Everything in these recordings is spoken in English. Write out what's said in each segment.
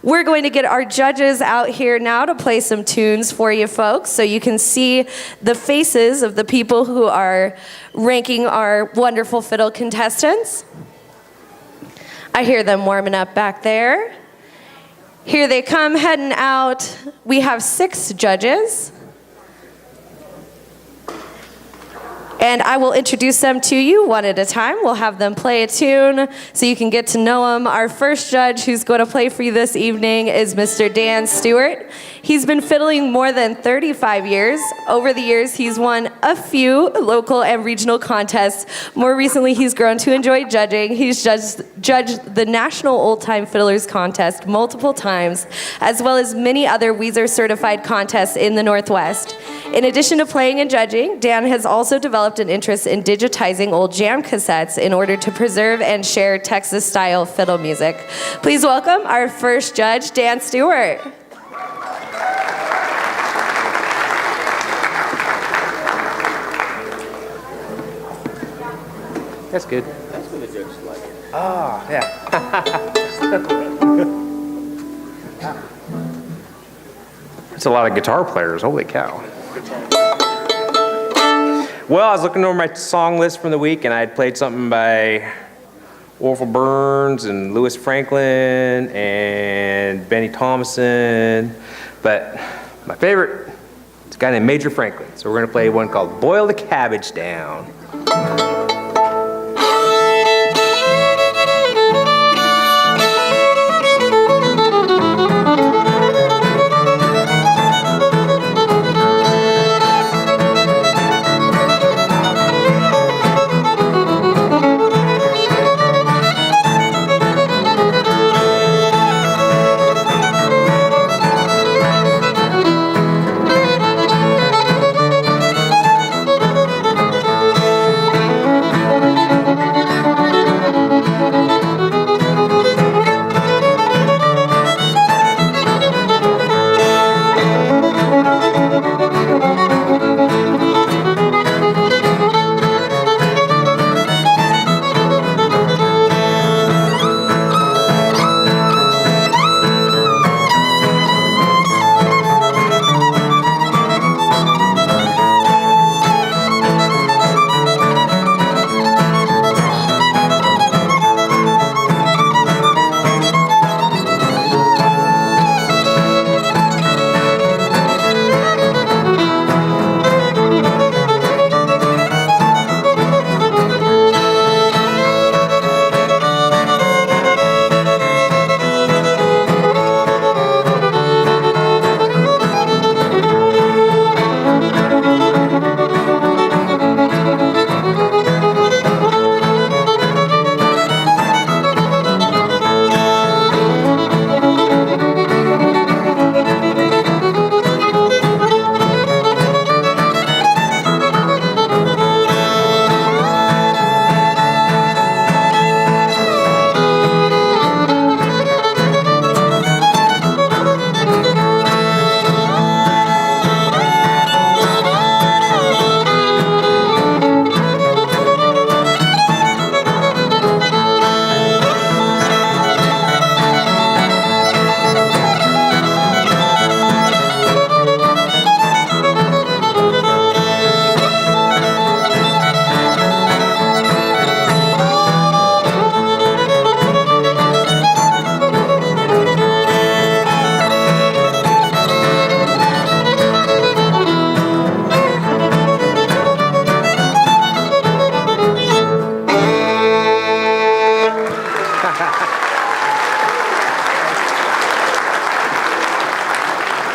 We're going to get our judges out here now to play some tunes for you folks so you can see the faces of the people who are ranking our wonderful fiddle contestants. I hear them warming up back there. Here they come heading out. We have 6 judges. And I will introduce them to you one at a time. We'll have them play a tune so you can get to know them. Our first judge who's going to play for you this evening is Mr. Dan Stewart. He's been fiddling more than 35 years. Over the years, he's won a few local and regional contests. More recently, he's grown to enjoy judging. He's judged the National Oldtime Fiddlers contest multiple times, as well as many other Weiser certified contests in the Northwest. In addition to playing and judging, Dan has also developed an interest in digitizing old jam cassettes in order to preserve and share Texas-style fiddle music. Please welcome our first judge, Dan Stewart. That's good. That's what the judges like. Oh, yeah. That's a lot of guitar players. Holy cow. Well, I was looking over my song list from the week, and I had played something by Orville Burns and Louis Franklin and Benny Thomason. But my favorite is a guy named Major Franklin. So we're going to play one called Boil the Cabbage Down.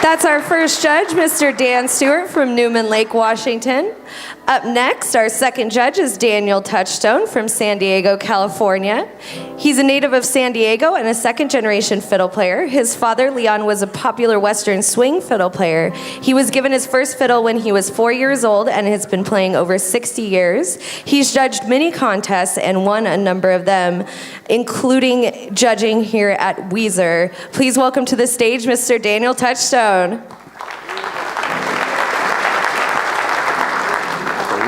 That's our first judge, Mr. Dan Stewart from Newman Lake, Washington. Up next, our second judge is Daniel Touchstone from San Diego, California. He's a native of San Diego and a second-generation fiddle player. His father, Leon, was a popular Western swing fiddle player. He was given his first fiddle when he was 4 years old and has been playing over 60 years. He's judged many contests and won a number of them, including judging here at Weiser. Please welcome to the stage, Mr. Daniel Touchstone.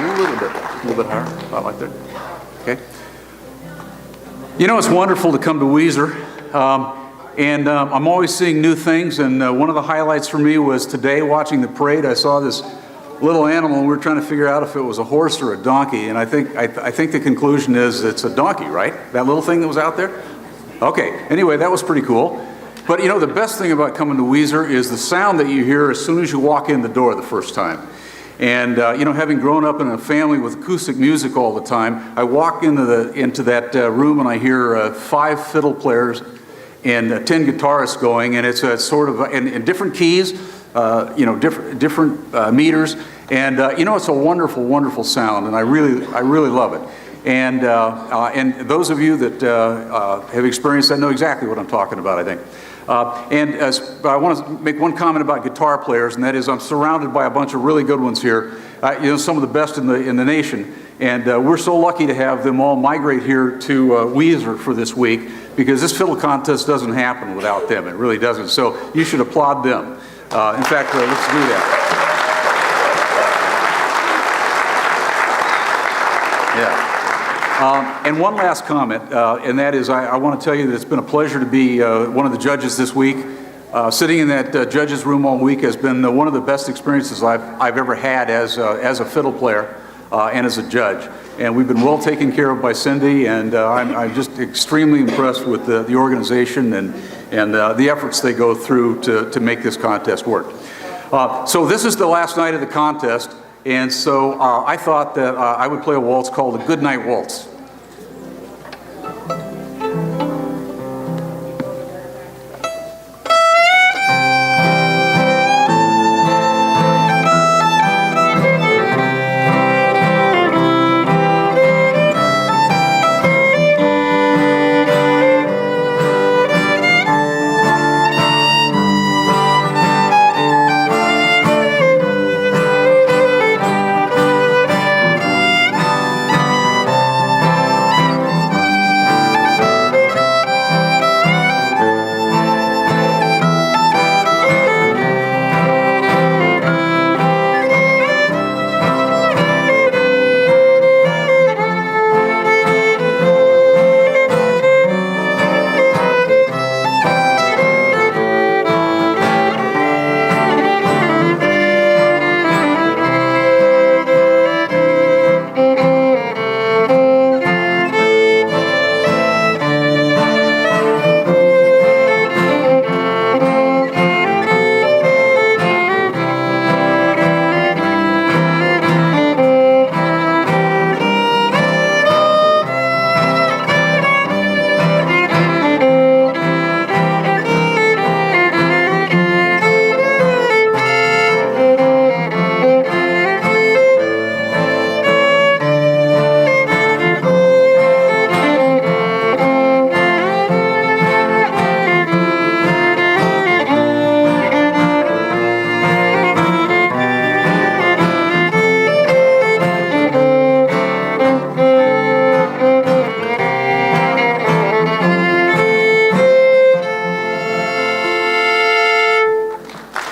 A little bit higher, about like that. Okay. You know, it's wonderful to come to Weiser. And I'm always seeing new things, and one of the highlights for me was today watching the parade. I saw this little animal, and we were trying to figure out if it was a horse or a donkey, and I think the conclusion is it's a donkey, right? That little thing that was out there? Okay, anyway, that was pretty cool. But you know, the best thing about coming to Weiser is the sound that you hear as soon as you walk in the door the first time. And you know, having grown up in a family with acoustic music all the time, I walk into that room and I hear 5 fiddle players and 10 guitarists going, and it's a sort of in different keys, you know, different meters, and you know, it's a wonderful, wonderful sound, and I really love it. And those of you that have experienced that know exactly what I'm talking about, I think. I want to make one comment about guitar players, and that is I'm surrounded by a bunch of really good ones here. You know, some of the best in the nation, and we're so lucky to have them all migrate here to Weiser for this week, because this fiddle contest doesn't happen without them. It really doesn't. So you should applaud them. In fact, let's do that. Yeah. And one last comment, and that is I want to tell you that it's been a pleasure to be one of the judges this week. Sitting in that judges room all week has been one of the best experiences I've ever had as a fiddle player and as a judge. And we've been well taken care of by Cindy, and I'm just extremely impressed with the organization and the efforts they go through to make this contest work. So this is the last night of the contest, and so I thought that I would play a waltz called the Goodnight Waltz.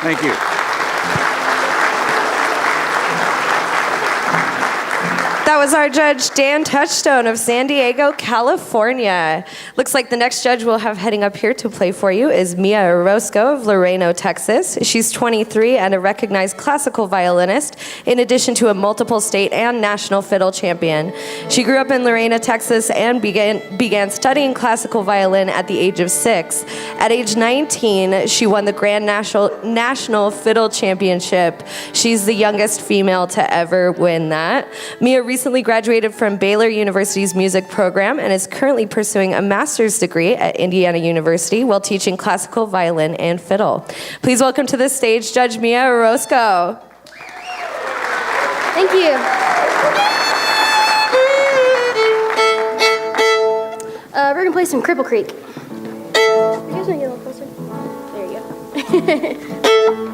Thank you. That was our judge, Dan Touchstone of San Diego, California. Looks like the next judge we'll have heading up here to play for you is Mia Orosco of Laredo, Texas. She's 23 and a recognized classical violinist, in addition to a multiple state and national fiddle champion. She grew up in Laredo, Texas, and began studying classical violin at the age of 6. At age 19, she won the Grand National Fiddle Championship. She's the youngest female to ever win that. Mia recently graduated from Baylor University's music program and is currently pursuing a master's degree at Indiana University while teaching classical violin and fiddle. Please welcome to the stage Judge Mia Orosco. Thank you. We're going to play some Cripple Creek. You guys want to get a little closer? There you go.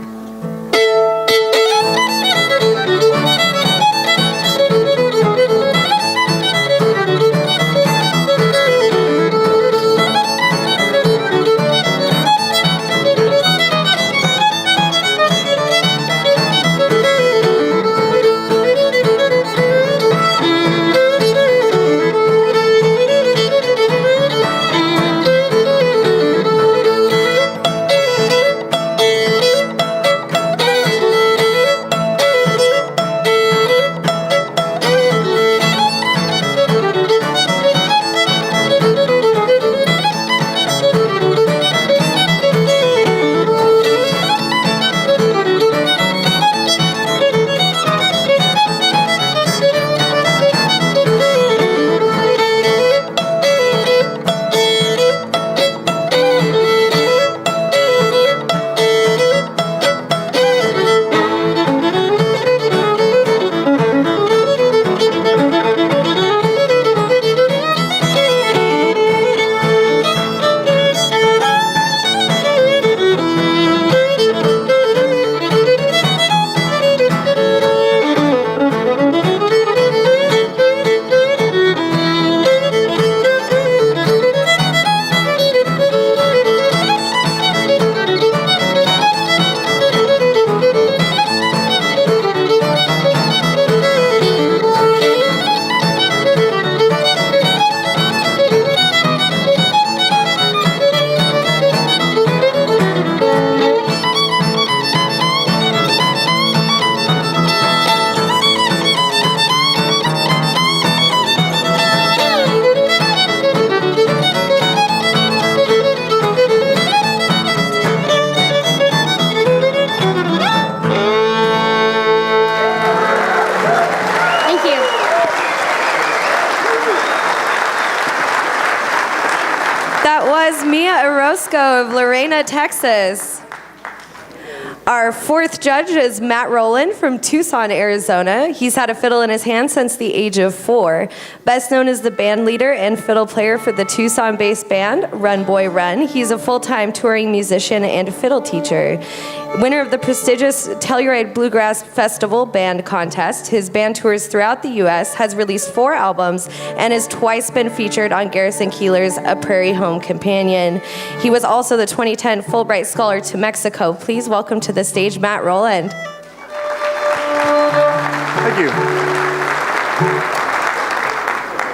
Orosco of Lorena, Texas. Our fourth judge is Matt Rollins from Tucson, Arizona. He's had a fiddle in his hand since the age of 4. Best known as the band leader and fiddle player for the Tucson-based band Run Boy Run. He's a full-time touring musician and fiddle teacher. Winner of the prestigious Telluride Bluegrass Festival Band Contest. His band tours throughout the U.S., has released 4 albums, and has twice been featured on Garrison Keillor's A Prairie Home Companion. He was also the 2010 Fulbright Scholar to Mexico. Please welcome to the stage Matt Rollins. Thank you.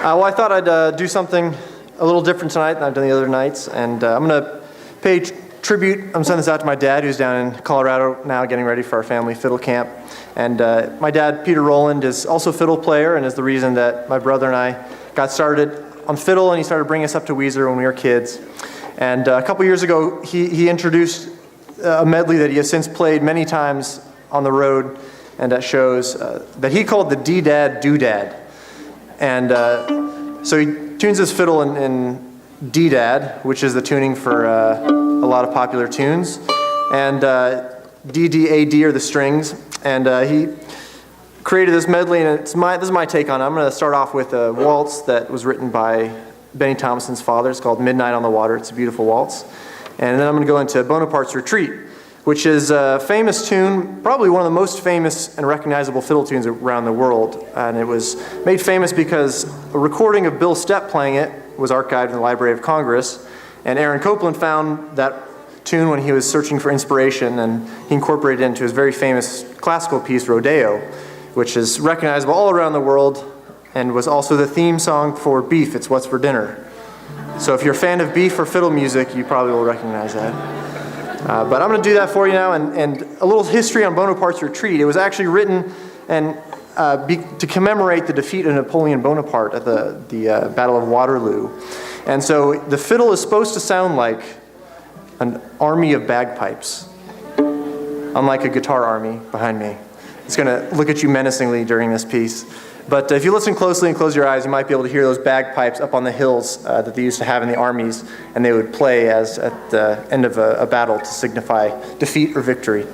Well, I thought I'd do something a little different tonight than I've done the other nights, and I'm going to pay tribute. I'm sending this out to my dad, who's down in Colorado now getting ready for our family fiddle camp. And my dad, Peter Rollins, is also a fiddle player and is the reason that my brother and I got started on fiddle, and he started bringing us up to Weiser when we were kids. And a couple years ago, he introduced a medley that he has since played many times on the road and at shows that he called the D-Dad Doodad. And so he tunes his fiddle in D-Dad, which is the tuning for a lot of popular tunes, and D-D-A-D are the strings. And he created this medley, and this is my take on it. I'm going to start off with a waltz that was written by Benny Thompson's father. It's called Midnight on the Water. It's a beautiful waltz. And then I'm going to go into Bonaparte's Retreat, which is a famous tune, probably one of the most famous and recognizable fiddle tunes around the world. And it was made famous because a recording of Bill Stepp playing it was archived in the Library of Congress. And Aaron Copland found that tune when he was searching for inspiration, and he incorporated it into his very famous classical piece, Rodeo, which is recognizable all around the world and was also the theme song for Beef, It's What's for Dinner. So if you're a fan of beef or fiddle music, you probably will recognize that. But I'm going to do that for you now, and a little history on Bonaparte's Retreat. It was actually written and to commemorate the defeat of Napoleon Bonaparte at the Battle of Waterloo. And so the fiddle is supposed to sound like an army of bagpipes, unlike a guitar army behind me. It's going to look at you menacingly during this piece. But if you listen closely and close your eyes, you might be able to hear those bagpipes up on the hills that they used to have in the armies, and they would play as at the end of a battle to signify defeat or victory.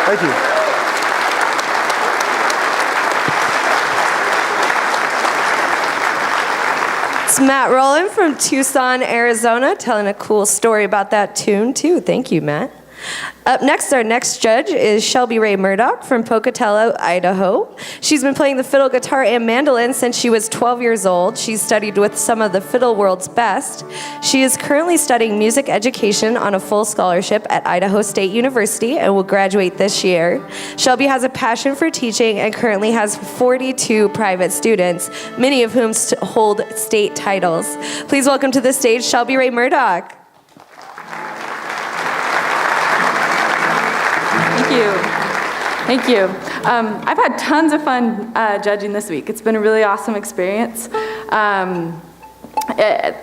Thank you. It's Matt Rollins from Tucson, Arizona, telling a cool story about that tune, too. Thank you, Matt. Up next, our next judge is Shelby Rae Murdock from Pocatello, Idaho. She's been playing the fiddle, guitar, and mandolin since she was 12 years old. She's studied with some of the fiddle world's best. She is currently studying music education on a full scholarship at Idaho State University and will graduate this year. Shelby has a passion for teaching and currently has 42 private students, many of whom hold state titles. Please welcome to the stage Shelby Rae Murdock. Thank you. I've had tons of fun judging this week. It's been a really awesome experience.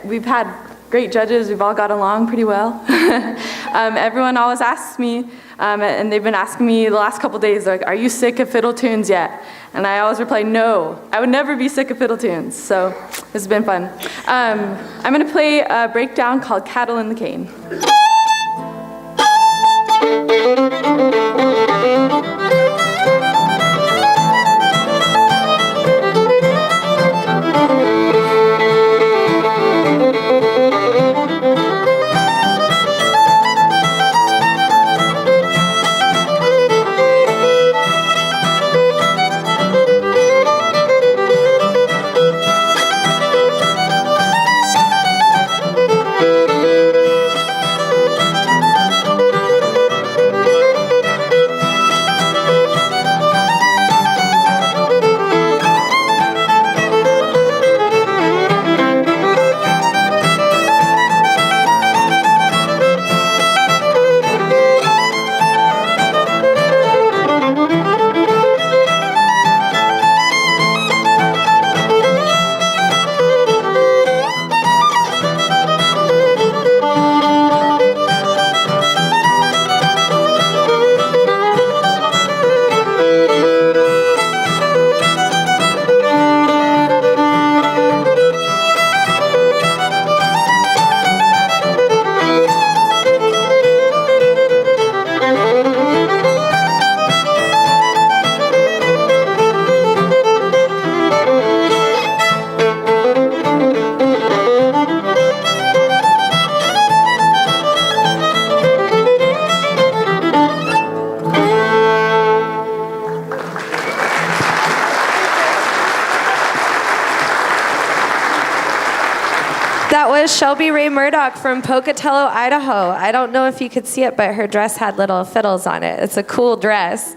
We've had great judges. We've all got along pretty well. Everyone always asks me, and they've been asking me the last couple days, like, are you sick of fiddle tunes yet? And I always reply, no, I would never be sick of fiddle tunes. So this has been fun. I'm going to play a breakdown called Cattle in the Cane. That was Shelby Rae Murdock from Pocatello, Idaho. I don't know if you could see it, but her dress had little fiddles on it. It's a cool dress.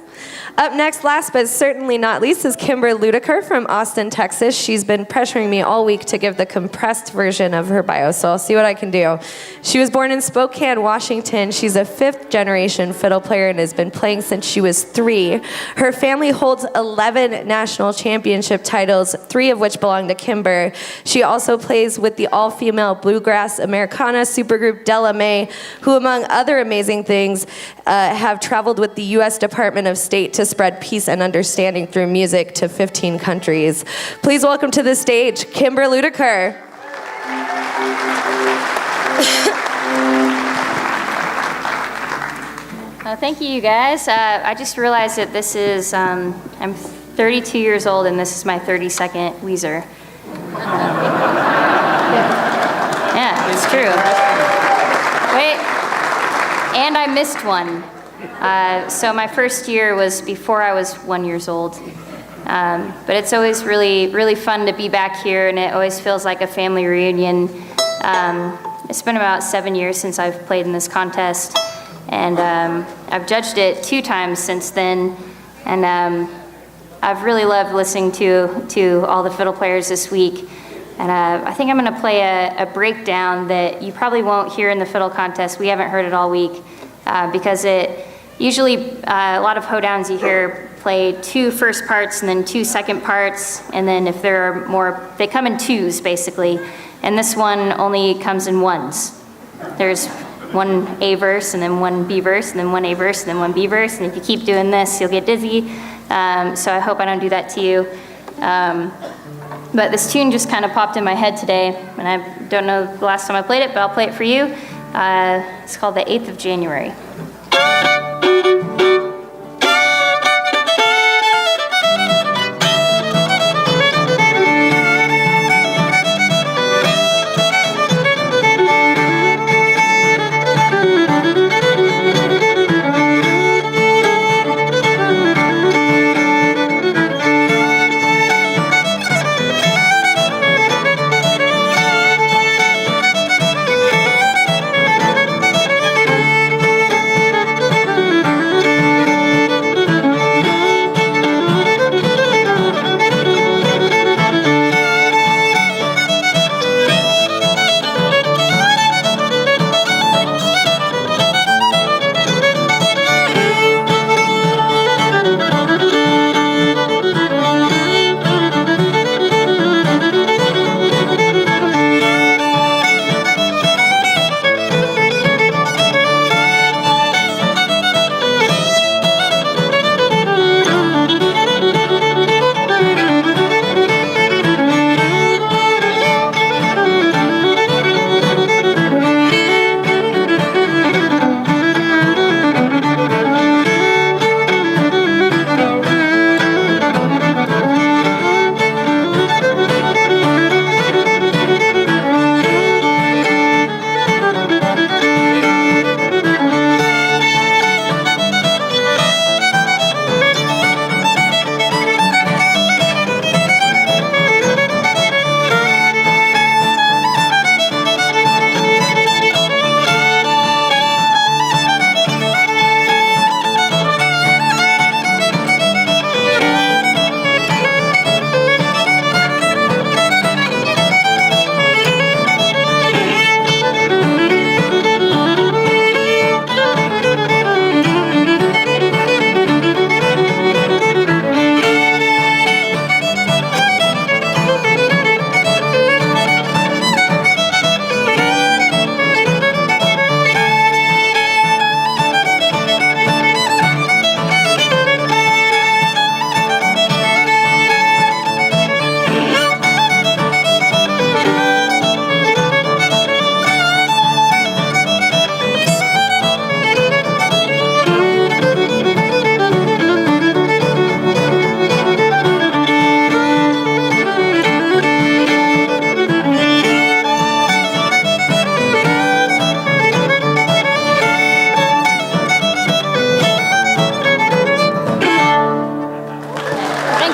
Up next, last but certainly not least, is Kimberly Ludiker from Austin, Texas. She's been pressuring me all week to give the compressed version of her bio, so I'll see what I can do. She was born in Spokane, Washington. She's a fifth-generation fiddle player and has been playing since she was 3. Her family holds 11 national championship titles, 3 of which belong to Kimber. She also plays with the all-female bluegrass Americana supergroup Della Mae, who, among other amazing things, have traveled with the U.S. Department of State to spread peace and understanding through music to 15 countries. Please welcome to the stage, Kimberly Ludiker. Thank you, guys. I just realized that this is, I'm 32 years old and this is my 32nd Weiser. Yeah, it's true. Wait, and I missed one. So my first year was before I was 1 year old. But it's always really fun to be back here, and it always feels like a family reunion. It's been about 7 years since I've played in this contest, and I've judged it 2 times since then, and I've really loved listening to all the fiddle players this week. And I think I'm going to play a breakdown that you probably won't hear in the fiddle contest. We haven't heard it all week because it usually, a lot of hoedowns you hear play 2 first parts and then 2 second parts, and then if there are more, they come in 2s basically, and this one only comes in 1s. There's 1 A verse and then 1 B verse and then 1 A verse and then 1 B verse, and if you keep doing this, you'll get dizzy. So I hope I don't do that to you. But this tune just kind of popped in my head today, and I don't know the last time I played it, but I'll play it for you. It's called The 8th of January.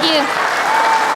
you.